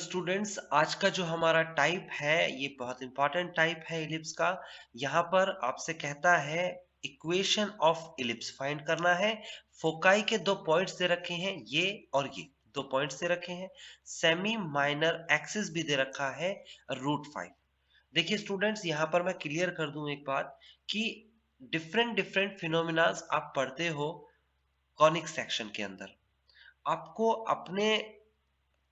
Students, आज का जो हमारा टाइप है ये बहुत इंपॉर्टेंट टाइप है इलिप्स का। यहाँ पर आपसे कहता है इक्वेशन ऑफ इलिप्स फाइंड करना है। फोकाई के दो पॉइंट्स दे रखे हैं, ये और ये दो पॉइंट्स दे रखे हैं। सेमी माइनर एक्सिस भी दे रखा है √5। देखिए स्टूडेंट्स, यहाँ पर मैं क्लियर कर दूं एक बात कि डिफरेंट डिफरेंट फिनोमिनाज आप पढ़ते हो कॉनिक सेक्शन के अंदर। आपको अपने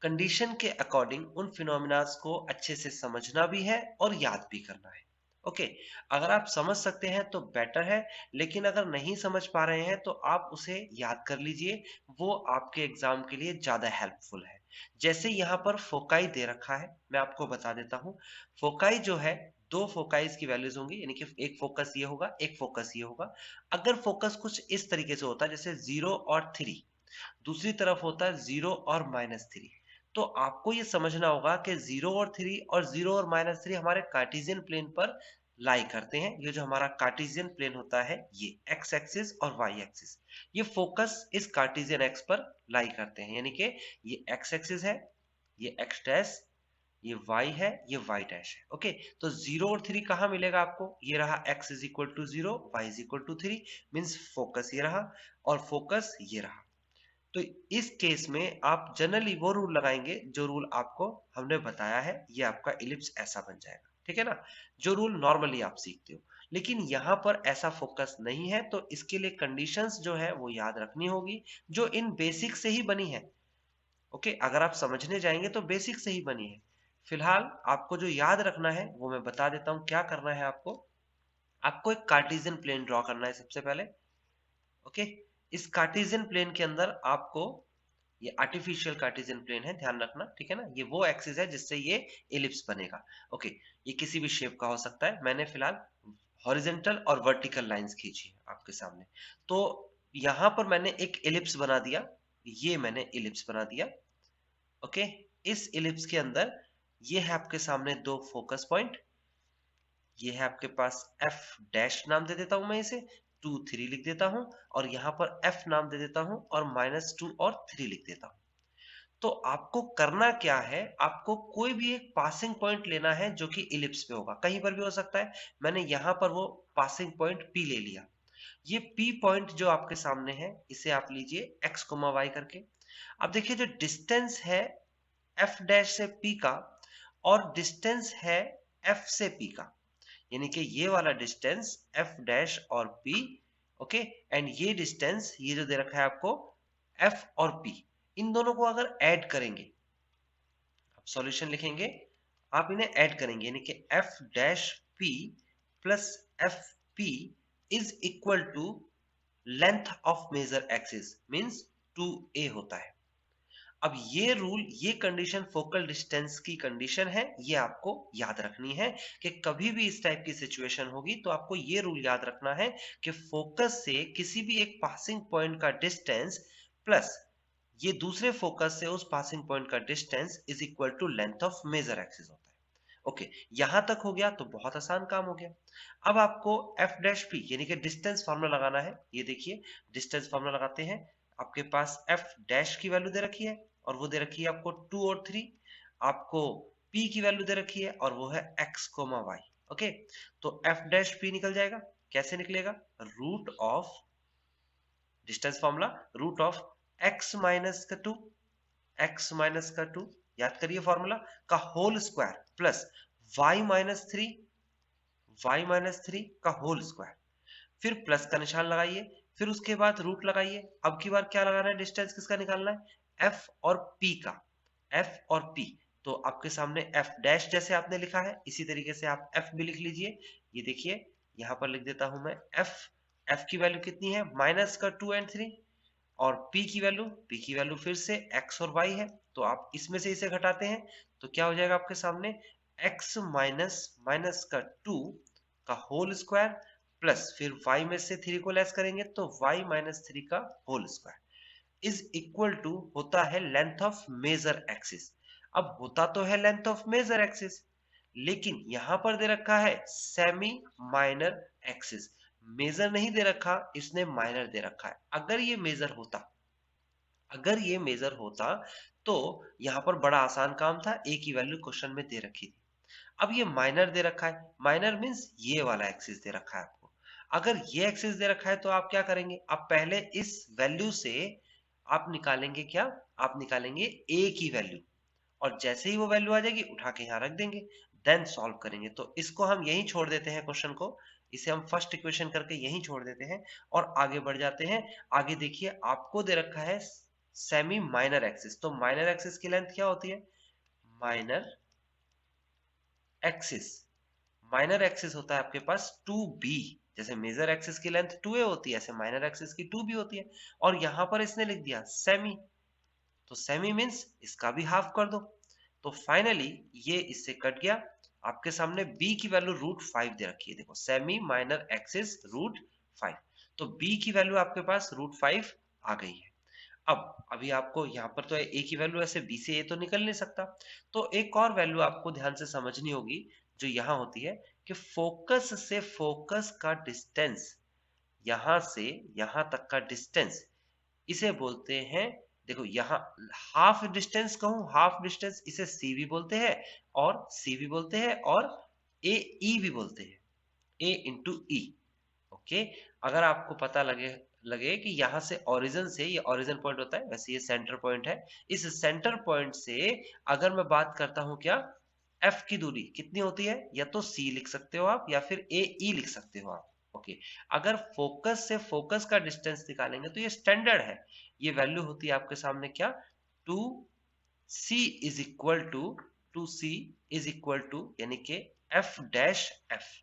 कंडीशन के अकॉर्डिंग उन फिनोमिनास को अच्छे से समझना भी है और याद भी करना है। ओके, अगर आप समझ सकते हैं तो बेटर है, लेकिन अगर नहीं समझ पा रहे हैं तो आप उसे याद कर लीजिए। वो आपके एग्जाम के लिए ज्यादा हेल्पफुल है। जैसे यहाँ पर फोकाई दे रखा है, मैं आपको बता देता हूँ। फोकाई जो है, दो फोकाइज की वैल्यूज होंगी, यानी कि एक फोकस ये होगा, एक फोकस ये होगा। अगर फोकस कुछ इस तरीके से होता है जैसे 0 और 3, दूसरी तरफ होता है 0 और -3, तो आपको ये समझना होगा कि 0 और 3 और 0 और -3 हमारे कार्टेशियन प्लेन पर लाई करते हैं। ये जो हमारा कार्टेशियन प्लेन होता है, ये एक्स एक्सिस और वाई एक्सिस, ये फोकस इस कार्टेशियन एक्स पर लाई करते हैं। यानी कि ये एक्स एक्सिस है, ये एक्स डैश, ये y है, ये y डैश है। ओके, तो 0 और 3 कहाँ मिलेगा आपको? ये रहा x is equal to 0, y is equal to 3, means focus ये रहा और फोकस ये रहा। तो इस केस में आप जनरली वो रूल लगाएंगे जो रूल आपको हमने बताया है, ये आपका इलिप्स ऐसा बन जाएगा। ठीक है ना, जो रूल नॉर्मली आप सीखते हो। लेकिन यहाँ पर ऐसा फोकस नहीं है, तो इसके लिए कंडीशंस जो है वो याद रखनी होगी, जो इन बेसिक से ही बनी है। ओके, अगर आप समझने जाएंगे तो बेसिक से ही बनी है। फिलहाल आपको जो याद रखना है वो मैं बता देता हूँ। क्या करना है आपको? आपको एक कार्टेशियन प्लेन ड्रॉ करना है सबसे पहले। ओके, इस कार्टेशियन प्लेन के अंदर आपको, ये आर्टिफिशियल कार्टेशियन प्लेन है, ध्यान रखना, ठीक है ना। ये वो एक्सिस है जिससे ये इलिप्स बनेगा। ओके, ये किसी भी शेप का हो सकता है। मैंने फिलहाल हॉरिजॉन्टल और वर्टिकल लाइंस खींची है आपके सामने। तो यहां पर मैंने एक इलिप्स बना दिया, ये मैंने इलिप्स बना दिया। ओके, इस इलिप्स के अंदर ये है आपके सामने दो फोकस पॉइंट। ये है आपके पास एफ डैश, नाम दे देता हूं मैं इसे, 2 3 लिख देता हूं, और यहां पर एफ नाम दे देता हूं और -2 और 3 लिख देता हूं। तो आपको करना क्या है, आपको कोई भी एक पासिंग पॉइंट लेना है जो कि इलिप्स पे होगा, कहीं पर भी हो सकता है। मैंने यहां पर वो पासिंग पॉइंट पी ले लिया। ये पी पॉइंट जो आपके सामने है, इसे आप लीजिए x, y करके। अब देखिए, जो डिस्टेंस है एफ डैश से पी का और डिस्टेंस है एफ से पी का, यानी कि ये वाला डिस्टेंस एफ डैश और पी, ओके, एंड ये डिस्टेंस, ये जो दे रखा है आपको एफ और पी, इन दोनों को अगर ऐड करेंगे, आप सॉल्यूशन लिखेंगे, आप इन्हें ऐड करेंगे, यानी कि F dash P plus F P is equal to length of major axis, means 2a होता है। अब ये रूल, ये कंडीशन फोकल डिस्टेंस की कंडीशन है, ये आपको याद रखनी है कि कभी भी इस टाइप की सिचुएशन होगी तो आपको ये रूल याद रखना है कि फोकस से किसी भी एक पासिंग पॉइंट का डिस्टेंस प्लस ये दूसरे फोकस से उस पासिंग पॉइंट का distance is equal to length of major axis होता है। ओके, यहां तक हो गया तो बहुत आसान काम हो गया। अब आपको एफ डैश पी यानी कि डिस्टेंस फार्मूला लगाना है। ये देखिए, डिस्टेंस फार्मूला लगाते हैं। आपके पास एफ डैश की वैल्यू दे रखी है और वो दे रखी है आपको 2 और 3। आपको p की वैल्यू दे रखी है और वो है x, y। ओके, तो f डैश p निकल जाएगा। कैसे निकलेगा? Root of, distance formula, root of x-2, x-2, याद करिए फॉर्मूला का whole square, plus y-3, y-3 का होल स्क्वायर। फिर प्लस का निशान लगाइए, फिर उसके बाद रूट लगाइए। अब की बार क्या लगाना है? डिस्टेंस किसका निकालना है? f और p का, f और p। तो आपके सामने f डैश जैसे आपने लिखा है, इसी तरीके से आप f भी लिख लीजिए। ये देखिए, यहां पर लिख देता हूं मैं f की वैल्यू कितनी है? -2 और 3, और p की वैल्यू फिर से x और y है, तो आप इसमें से इसे घटाते हैं तो क्या हो जाएगा आपके सामने? x -2 का होल स्क्वायर, प्लस फिर y में से 3 को लेस करेंगे तो y-3 का whole square is equal to होता है लेंथ ऑफ मेजर एक्सिस। अब होता तो है लेंथ ऑफ मेजर एक्सिस, लेकिन यहां पर दे रखा है सेमी माइनर एक्सिस। मेजर नहीं दे रखा, इसने माइनर दे रखा है। अगर ये मेजर होता अगर ये मेजर होता तो यहाँ पर बड़ा आसान काम था, ए की वैल्यू क्वेश्चन में दे रखी थी। अब ये माइनर दे रखा है, माइनर मीन्स ये वाला एक्सिस दे रखा है आपको। अगर ये एक्सिस दे रखा है तो आप क्या करेंगे, आप पहले इस वैल्यू से आप निकालेंगे क्या, आप निकालेंगे ए की वैल्यू, और जैसे ही वो वैल्यू आ जाएगी उठा के यहाँ रख देंगे, देन सॉल्व करेंगे। तो इसको हम यहीं छोड़ देते हैं क्वेश्चन को, इसे हम फर्स्ट इक्वेशन करके यहीं छोड़ देते हैं और आगे बढ़ जाते हैं। आगे देखिए आपको दे रखा है सेमी माइनर एक्सिस, तो माइनर एक्सिस की लेंथ क्या होती है, माइनर एक्सिस, माइनर एक्सिस होता है आपके पास 2b। जैसे मेजर एक्सिस की लेंथ 2a होती है, ऐसे माइनर एक्सिस की 2b होती है। और यहां पर इसने लिख दिया सेमी, तो सेमी मीन्स इसका भी हाफ कर दो। तो फाइनली ये इससे कट गया, आपके सामने b की वैल्यू √5 दे रखी है। देखो सेमी माइनर एक्सिस √5, तो b की वैल्यू आपके पास √5 आ गई है। अब अभी आपको यहाँ पर तो a की वैल्यू ऐसे b से a तो निकल नहीं सकता, तो एक और वैल्यू आपको ध्यान से समझनी होगी जो यहाँ होती है कि फोकस से फोकस का डिस्टेंस, यहां से यहां तक का डिस्टेंस, इसे बोलते हैं, देखो यहाँ हाफ डिस्टेंस कहूं, हाफ डिस्टेंस इसे सी भी बोलते हैं, और सी भी बोलते हैं, और ए ई भी बोलते हैं, ए इंटू ई। ओके, अगर आपको पता लगे लगे कि यहाँ से ओरिजिन से, ये ओरिजिन पॉइंट होता है, वैसे ये सेंटर पॉइंट है, इस सेंटर पॉइंट से अगर मैं बात करता हूं क्या, एफ की दूरी कितनी होती है, या तो सी लिख सकते हो आप या फिर ए ई लिख सकते हो आप। ओके, अगर फोकस से फोकस का डिस्टेंस निकालेंगे तो ये स्टैंडर्ड है, ये वैल्यू होती है आपके सामने क्या, two C is equal to C is equal to, यानी कि एफ डैश एफ।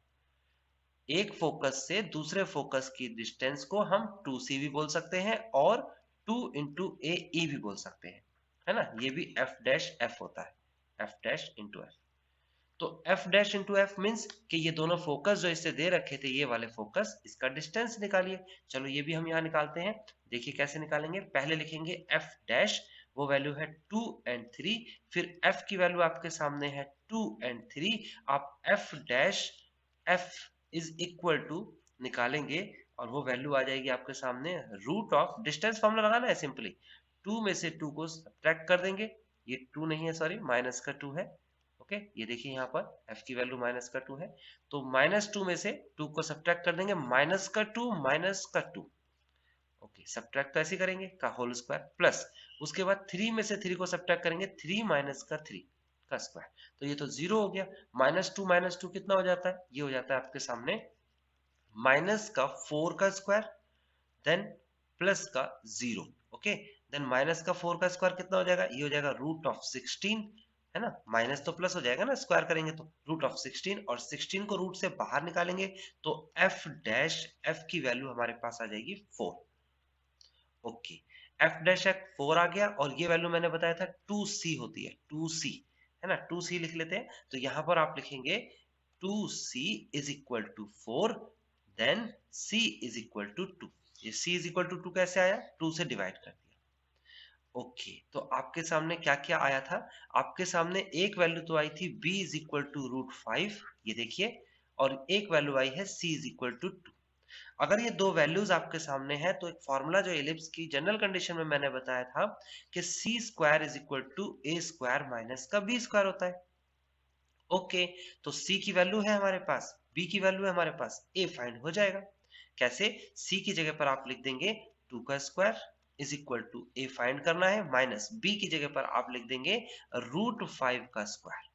एक फोकस से दूसरे फोकस की डिस्टेंस को हम 2c भी बोल सकते हैं और 2 इंटू ए ई भी बोल सकते हैं, है ना, ये भी एफ डैश एफ होता है, एफ डैश इंटू एफ। तो F dash into F means कि ये दोनों फोकस जो इससे दे रखे थे, ये वाले फोकस, इसका डिस्टेंस निकालिए। चलो ये भी हम यहाँ निकालते हैं, देखिए कैसे निकालेंगे। पहले लिखेंगे एफ डैश, वो वैल्यू है 2 एंड 3, फिर एफ की वैल्यू आपके सामने है 2 एंड 3, आप F dash F is equal to निकालेंगे और वो वैल्यू आ जाएगी आपके सामने रूट ऑफ, डिस्टेंस फॉर्मूला लगाना है सिंपली, 2 में से 2 को सब्ट्रैक्ट कर देंगे, ये 2 नहीं है सॉरी, माइनस का 2 है। ओके, ये देखिए यहाँ पर f की वैल्यू माइनस का 2 है, तो -2 में से 2 को सब्ट्रैक्ट कर देंगे, माइनस का 2 माइनस का 2। ओके, सब्ट्रैक्ट तो ऐसे करेंगे का होल स्क्वायर, प्लस उसके बाद 3 में से 3 को सब्ट्रैक्ट करेंगे, 3 माइनस का 3 का स्क्वायर, तो ये तो 0 हो गया। -2 -2 कितना हो जाता है, ये हो जाता है आपके सामने माइनस का 4 का स्क्वायर, देन प्लस का 0। ओके, देन माइनस का 4 का स्क्वायर कितना हो जाएगा, ये हो जाएगा √16, है ना, माइनस तो प्लस हो जाएगा ना, स्क्वायर करेंगे तो √16, और 16 को रूट से बाहर निकालेंगे तो एफ डैश एफ की वैल्यू हमारे पास आ जाएगी 4। ओके, एफ डैश एफ 4 आ गया, और ये वैल्यू मैंने बताया था 2c होती है, 2c, है ना, 2c लिख लेते हैं। तो यहां पर आप लिखेंगे 2c is equal to 4, then c is equal to 2। ये c इज इक्वल टू 2 कैसे आया, 2 से डिवाइड कर दिया। ओके, तो आपके सामने क्या क्या आया था, आपके सामने एक वैल्यू तो आई थी b इज इक्वल टू √5, ये देखिए, और एक वैल्यू आई है c इज इक्वल टू 2। अगर ये दो वैल्यूज आपके सामने है तो एक फॉर्मूला जो एलिप्स की जनरल कंडीशन में मैंने बताया था कि c square is equal to A square minus का बी स्क्वायर होता है। ओके, तो c की वैल्यू है हमारे पास, b की वैल्यू है हमारे पास, a फाइंड हो जाएगा। कैसे, c की जगह पर आप लिख देंगे 2 का square is equal to a find करना है, माइनस b की जगह पर आप लिख देंगे √5 का स्क्वायर।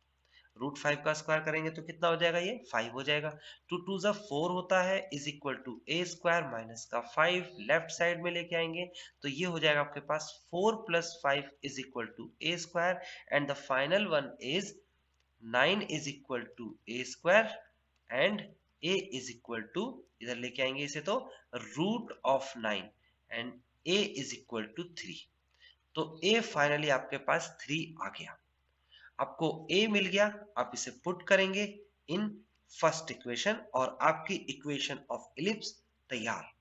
√5 का स्क्वायर करेंगे तो कितना हो जाएगा, ये 5 हो जाएगा। 2 2 जा 4 होता है, is equal to A square minus का 5, लेफ्ट साइड में लेके आएंगे तो ये हो जाएगा आपके पास 4 + 5 is equal to A square, and the final one is 9 is equal to A square, and a is equal to, इधर लेके आएंगे इसे तो √9, and a is equal to 3। तो a फाइनली आपके पास 3 आ गया, आपको a मिल गया, आप इसे पुट करेंगे इन फर्स्ट इक्वेशन और आपकी इक्वेशन ऑफ इलिप्स तैयार।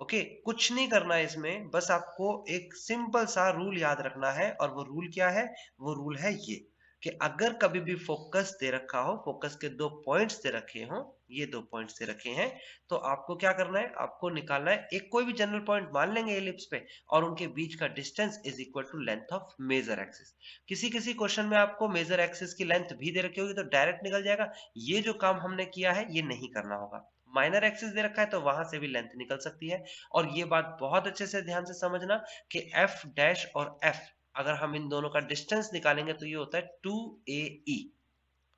ओके, कुछ नहीं करना है इसमें, बस आपको एक सिंपल सा रूल याद रखना है, और वो रूल क्या है, वो रूल है ये, कि अगर कभी भी फोकस दे रखा हो, फोकस के 2 पॉइंट्स दे रखे हों, ये 2 पॉइंट्स दे रखे हैं, तो आपको क्या करना है, आपको निकालना है एक कोई भी जनरल पॉइंट मान लेंगे एलिप्स पे, और उनके बीच का distance is equal to length of major axis. किसी किसी क्वेश्चन में आपको मेजर एक्सिस की लेंथ भी दे रखी होगी तो डायरेक्ट निकल जाएगा। ये जो काम हमने किया है ये नहीं करना होगा। माइनर एक्सिस दे रखा है तो वहां से भी लेंथ निकल सकती है। और ये बात बहुत अच्छे से ध्यान से समझना कि एफ डैश और एफ, अगर हम इन दोनों का डिस्टेंस निकालेंगे तो ये होता है 2AE।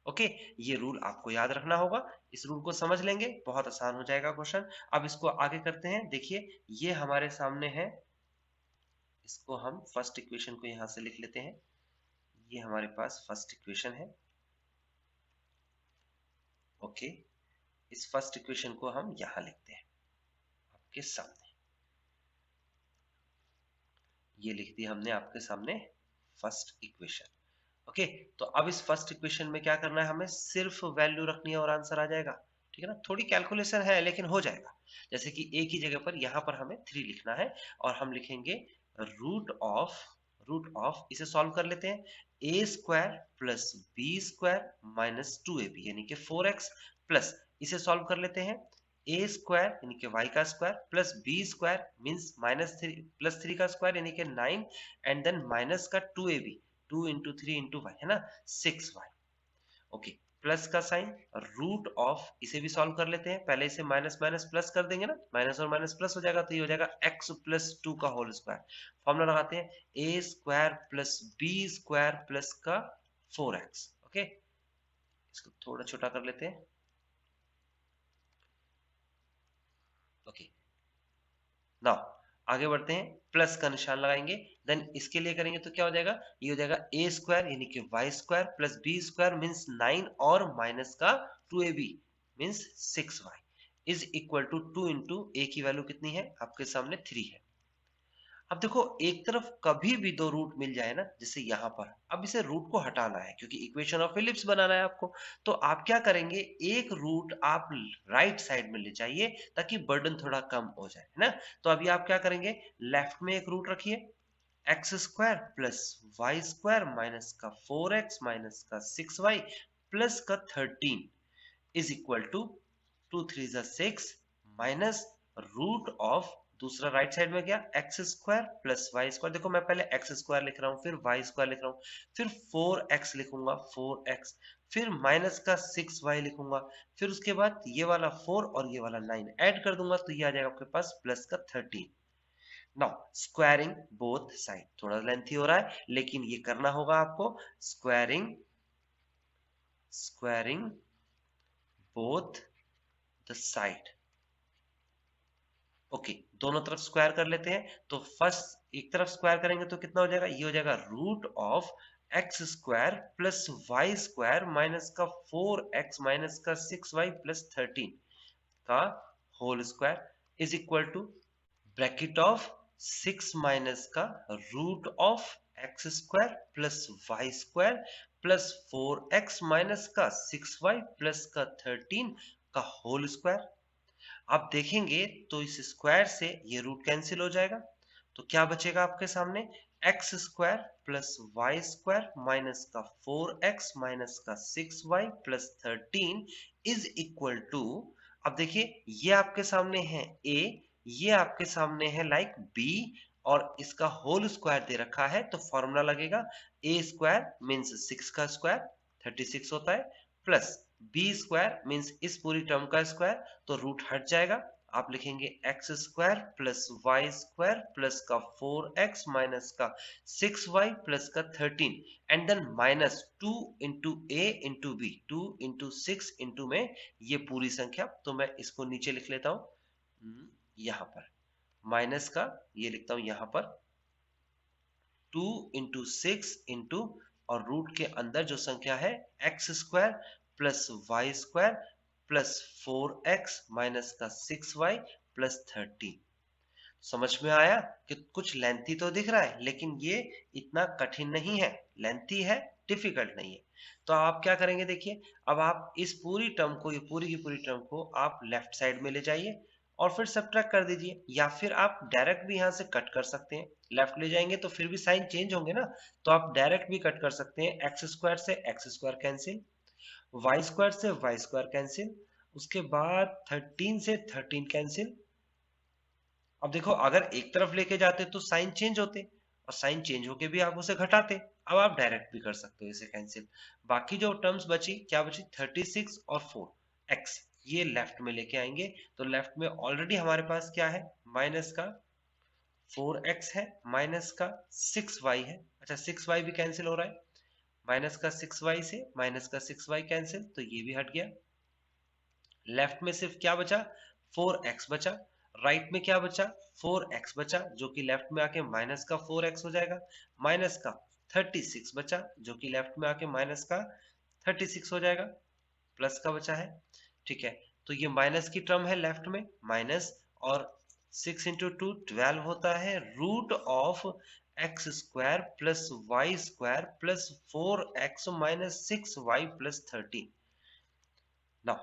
ओके, ये रूल आपको याद रखना होगा। इस रूल को समझ लेंगे, बहुत आसान हो जाएगा क्वेश्चन। अब इसको आगे करते हैं। देखिए ये हमारे सामने है, इसको हम फर्स्ट इक्वेशन को यहां से लिख लेते हैं। ये हमारे पास फर्स्ट इक्वेशन है। ओके, इस फर्स्ट इक्वेशन को हम यहां लिखते हैं आपके सामने। ये लिख दी हमने आपके सामने फर्स्ट इक्वेशन। ओके, तो अब इस फर्स्ट इक्वेशन में क्या करना है, हमें सिर्फ वैल्यू रखनी है और आंसर आ जाएगा। ठीक है ना, थोड़ी कैलकुलेशन है लेकिन हो जाएगा। जैसे कि a की जगह पर यहां पर हमें 3 लिखना है और हम लिखेंगे रूट ऑफ इसे सॉल्व कर लेते हैं। a square plus B square minus 2ab यानी कि 4x प्लस, इसे सॉल्व कर लेते हैं। a स्क्वायर यानी कि y का square plus b square means -3 plus 3 का स्क्वायर यानी कि 9 एंड देन माइनस का 2ab, 2 इंटू 3 इंटू वाई है ना, 6y। ओके, प्लस का साइन, रूट ऑफ इसे भी सॉल्व कर लेते हैं। पहले इसे माइनस माइनस प्लस कर देंगे ना, माइनस और माइनस प्लस हो जाएगा तो ये हो जाएगा x प्लस 2 का होल स्क्वायर। फॉर्मूला लगाते हैं, a square plus b square plus का 4x। ओके, इसको थोड़ा छोटा कर लेते हैं। ओके, नाउ आगे बढ़ते हैं, प्लस का निशान लगाएंगे, देन इसके लिए करेंगे तो क्या हो जाएगा, ये हो जाएगा a स्क्वायर यानी कि y square plus b square means 9 और माइनस का 2ab means 6y is equal to 2 into a की वैल्यू कितनी है आपके सामने 3 है। अब देखो एक तरफ कभी भी 2 रूट मिल जाए ना, जैसे यहां पर, अब इसे रूट को हटाना है क्योंकि इक्वेशन ऑफ इलिप्स बनाना है आपको। तो आप क्या करेंगे, एक रूट आप राइट साइड में ले जाइए ताकि बर्डन थोड़ा कम हो जाए, है ना। तो अभी आप क्या करेंगे, लेफ्ट में एक रूट रखिए, X square plus Y square minus का 4x माइनस का 6y प्लस का 13 is equal to 2 3 6 minus root of, दूसरा राइट साइड में गया, X square plus Y square. देखो मैं पहले एक्स स्क्वायर लिख रहा हूँ, फिर वाई स्क्वायर लिख रहा हूँ, फिर 4x लिखूंगा 4x, फिर माइनस का 6y लिखूंगा, फिर उसके बाद ये वाला 4 और ये वाला 9 ऐड कर दूंगा तो ये आ जाएगा आपके पास प्लस का 13। नाउ स्क्वायरिंग बोथ साइड, थोड़ा लेंथी हो रहा है लेकिन ये करना होगा आपको। Squaring both the side. Okay, दोनों तरफ स्क्वायर कर लेते हैं। तो फर्स्ट एक तरफ स्क्वायर करेंगे तो कितना हो जाएगा, ये हो जाएगा root of x square plus Y square minus का 4x माइनस का 6y प्लस 13 का whole square is equal to bracket of 6 minus का root of x square plus Y square plus 4x minus का 6y प्लस का 13 का whole square. आप देखेंगे तो इस स्क्वायर से ये रूट कैंसिल हो जाएगा, तो क्या बचेगा आपके सामने, X square plus Y square minus का 4x माइनस का 6y plus 13 is equal to, अब देखिए ये आपके सामने है a, ये आपके सामने है लाइक b, और इसका होल स्क्वायर दे रखा है तो फॉर्मूला लगेगा a स्क्वायर मीन्स 6 का स्क्वायर 36 होता है, प्लस बी स्क्वायर मीन्स इस पूरी टर्म का स्क्वायर, तो रूट हट जाएगा, आप लिखेंगे X square plus Y square plus का 4x माइनस का 6y प्लस का 13 and then minus 2 into A into B, 2 into 6 into में ये पूरी संख्या, तो मैं इसको नीचे लिख लेता हूं यहां पर, माइनस का ये लिखता हूं यहां पर 2 इंटू 6 इंटू, और रूट के अंदर जो संख्या है X square plus Y square plus 4x minus का 6y प्लस 13। समझ में आया कि कुछ लेंथी तो दिख रहा है लेकिन ये इतना कठिन नहीं है, लेंथी है, डिफिकल्ट नहीं है। तो आप क्या करेंगे, देखिए अब आप इस पूरी टर्म को, ये पूरी की पूरी टर्म को आप लेफ्ट साइड में ले जाइए और फिर सब्ट्रैक्ट कर दीजिए, या फिर आप डायरेक्ट भी यहाँ से कट कर सकते हैं। लेफ्ट ले जाएंगे तो फिर भी साइन चेंज होंगे ना, तो आप डायरेक्ट भी कट कर सकते हैं। एक्स स्क्वायर से X square cancel, Y square से वाई स्क्वायर कैंसिल, उसके बाद 13 से 13 कैंसिल। अब देखो, अगर एक तरफ लेके जाते तो साइन चेंज होते, और साइन चेंज होके भी आप उसे घटाते। अब आप डायरेक्ट भी कर सकते हो इसे कैंसिल। बाकी जो टर्म्स बची, क्या बची, 36 और 4 एक्स, ये लेफ्ट में लेके आएंगे। तो लेफ्ट में ऑलरेडी हमारे पास क्या है, माइनस का 4x है, माइनस का 6y है। अच्छा, 6y भी कैंसिल हो रहा है, माइनस का 6y से माइनस का 6y कैंसिल, तो ये भी हट गया। लेफ्ट में सिर्फ क्या बचा, 4x बचा। राइट में क्या बचा, 4x बचा, जो कि लेफ्ट में आके माइनस का 4x हो जाएगा। माइनस का 36 बचा, जो कि लेफ्ट में आके माइनस का 36 हो जाएगा। प्लस का बचा है, ठीक है। तो ये माइनस की टर्म है लेफ्ट में, माइनस, और 6 इंटू 2 12 होता है, root of x square plus Y square plus 4x minus 6y plus 13। Now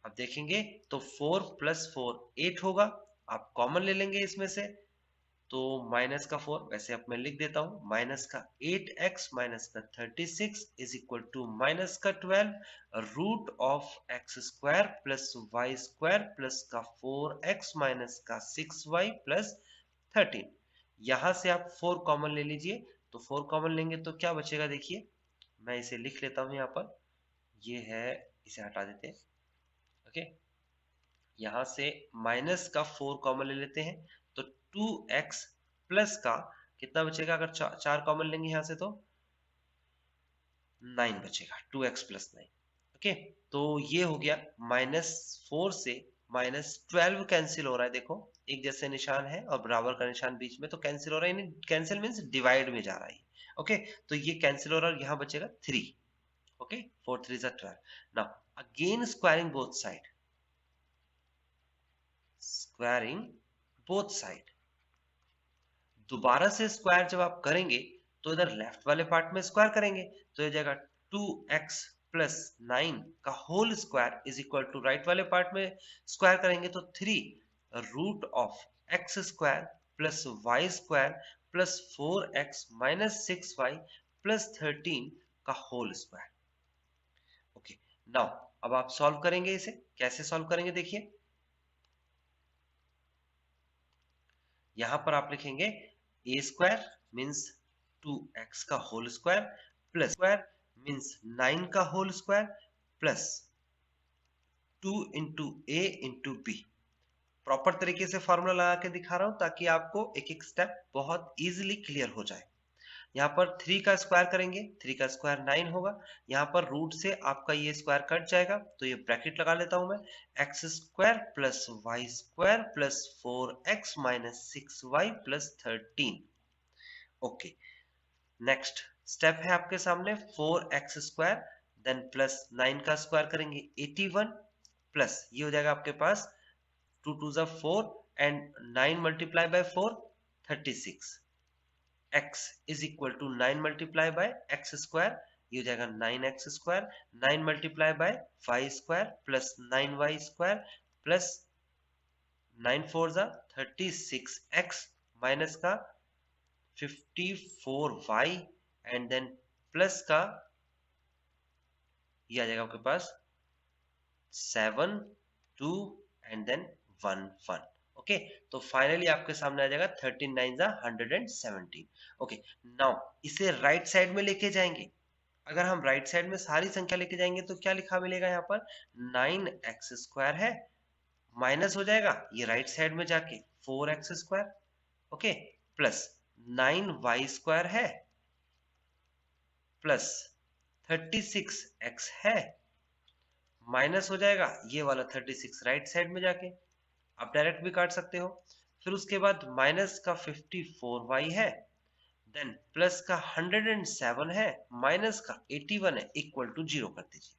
अब देखेंगे तो 4 प्लस 4 8 होगा। आप कॉमन ले लेंगे इसमें से, तो माइनस का 4, वैसे अब मैं लिख देता हूं, माइनस का 8x माइनस का 36 इज इक्वल टू माइनस का 12 root of x square plus Y square plus का 4x माइनस का 6y प्लस 13। यहां से आप 4 कॉमन ले लीजिए, तो 4 कॉमन लेंगे तो क्या बचेगा, देखिए मैं इसे लिख लेता हूं यहाँ पर, ये है, इसे हटा देते हैं। ओके, यहां से माइनस का 4 कॉमन ले लेते हैं, तो 2x प्लस का कितना बचेगा, अगर चार कॉमन लेंगे यहां से तो 9 बचेगा, 2x प्लस 9। ओके, तो ये हो गया। -4 से -12 कैंसिल हो रहा है, देखो एक जैसे निशान है और बराबर का निशान बीच में, तो कैंसिल हो रहा है, यानी कैंसिल मीन्स डिवाइड में जा रहा है। ओके, तो ये कैंसिल हो रहा है, यहाँ बचेगा 3। Okay, 4 3 12। Now again squaring both side, squaring both side, दोबारा से स्क्वायर जब आप करेंगे तो इधर लेफ्ट वाले पार्ट में स्क्वायर करेंगे, तो ये जाएगा 2x प्लस 9 का whole square is equal to, right वाले पार्ट में स्क्वायर करेंगे तो 3 root of x square plus Y square plus 4x minus 6y plus 13 का होल स्क्वायर। ओके, नाउ अब आप सॉल्व करेंगे, इसे कैसे सॉल्व करेंगे, देखिए यहां पर आप लिखेंगे ए स्क्वायर मीन्स 2x का whole square plus square means 9 का whole square plus 2 into A into B. Proper तरीके से फॉर्मूला लगा के दिखा रहा हूं ताकि आपको एक एक स्टेप बहुत इजीली क्लियर हो जाए। यहाँ पर 3 का स्क्वायर करेंगे, 3 का स्क्वायर 9 होगा। यहाँ पर रूट से आपका ये स्क्वायर कट जाएगा, तो ये ब्रैकेट लगा लेता हूं मैं, x square plus Y square plus 4x minus 6y plus 13। Okay, next step है आपके सामने, 4x स्क्वायर देन प्लस 9 का स्क्वायर करेंगे 81 प्लस ये हो जाएगा आपके पास 2 2 जा 4 and 9 multiply by 4 36। x is equal to 9 multiply by x square, ये हो जाएगा 9x square, 9 multiply by y square plus 9y square plus 9 4 जा 36x माइनस का 54y एंड देन प्लस का ये आ जाएगा आपके पास 7 2 एंड देन 1 1। ओके, तो फाइनली आपके सामने आ जाएगा 13 9 जा 117। ओके, नाउ इसे राइट साइड में लेके जाएंगे। अगर हम राइट साइड में सारी संख्या लेके जाएंगे तो क्या लिखा मिलेगा, यहाँ पर 9x स्क्वायर है, माइनस हो जाएगा ये राइट साइड में जाके 4x square, okay, plus 9y square है प्लस 36x है, माइनस हो जाएगा ये वाला 36 राइट साइड में जाके, आप डायरेक्ट भी काट सकते हो। फिर उसके बाद माइनस का 54y है, देन प्लस का 107 है, माइनस का 81 है, इक्वल टू 0 कर दीजिए।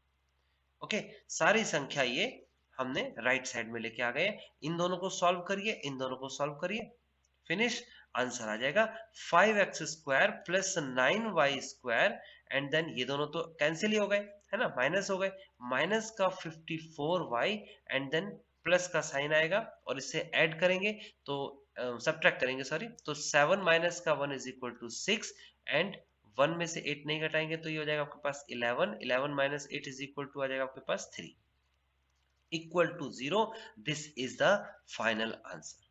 ओके, सारी संख्या ये हमने राइट साइड में लेके आ गए। इन दोनों को सॉल्व करिए, इन दोनों को सॉल्व करिए, फिनिश। आंसर आ जाएगा 5x square plus 9y square and then ये दोनों तो कैंसिल ही हो गए, है ना, माइनस हो गए, माइनस का 54y एंड देन प्लस का साइन आएगा और इससे ऐड करेंगे तो सब्ट्रैक्ट करेंगे सॉरी, तो 7 माइनस का 1 इज इक्वल टू 6 एंड 1 में से 8 नहीं घटाएंगे तो ये हो जाएगा आपके पास 11, 11 माइनस 8 इज इक्वल टू आ जाएगा आपके पास 3 equal to 0। This is the final answer.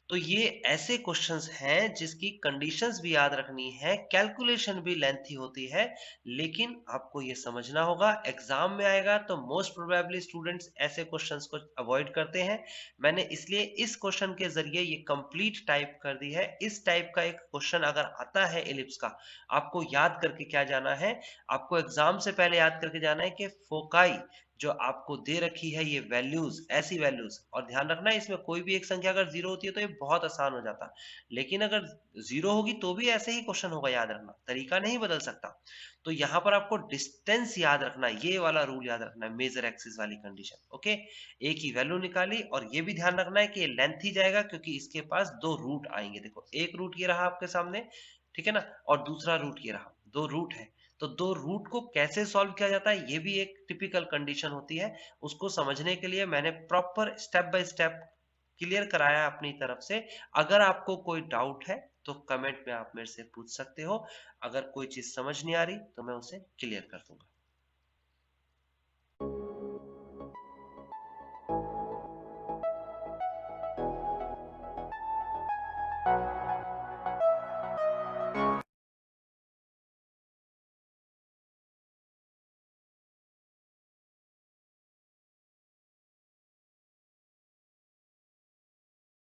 तो ये ऐसे क्वेश्चंस हैं जिसकी कंडीशंस भी याद रखनी है, कैलकुलेशन भी लेंथी होती है, लेकिन आपको ये समझना होगा एग्जाम में आएगा तो मोस्ट प्रोबेबली स्टूडेंट्स ऐसे क्वेश्चंस को अवॉइड करते हैं। मैंने इसलिए इस क्वेश्चन के जरिए ये कंप्लीट टाइप कर दी है। इस टाइप का एक क्वेश्चन अगर आता है एलिप्स का, आपको याद करके क्या जाना है, आपको एग्जाम से पहले याद करके जाना है कि फोकाई जो आपको दे रखी है ये वैल्यूज, ऐसी वैल्यूज, और ध्यान रखना है इसमें कोई भी एक संख्या अगर जीरो होती है तो ये बहुत आसान हो जाता, लेकिन अगर जीरो होगी तो भी ऐसे ही क्वेश्चन होगा, याद रखना तरीका नहीं बदल सकता। तो यहाँ पर आपको डिस्टेंस याद रखना है, ये वाला रूल याद रखना है, मेजर एक्सिस वाली कंडीशन। ओके, एक ही वैल्यू निकाली और ये भी ध्यान रखना है कि ये लेंथ ही जाएगा क्योंकि इसके पास दो रूट आएंगे। देखो एक रूट ये रहा आपके सामने, ठीक है ना, और दूसरा रूट ये रहा, दो रूट है। तो दो रूट को कैसे सॉल्व किया जाता है ये भी एक टिपिकल कंडीशन होती है, उसको समझने के लिए मैंने proper step by step clear कराया अपनी तरफ से। अगर आपको कोई डाउट है तो कमेंट में आप मेरे से पूछ सकते हो, अगर कोई चीज समझ नहीं आ रही तो मैं उसे क्लियर कर दूंगा।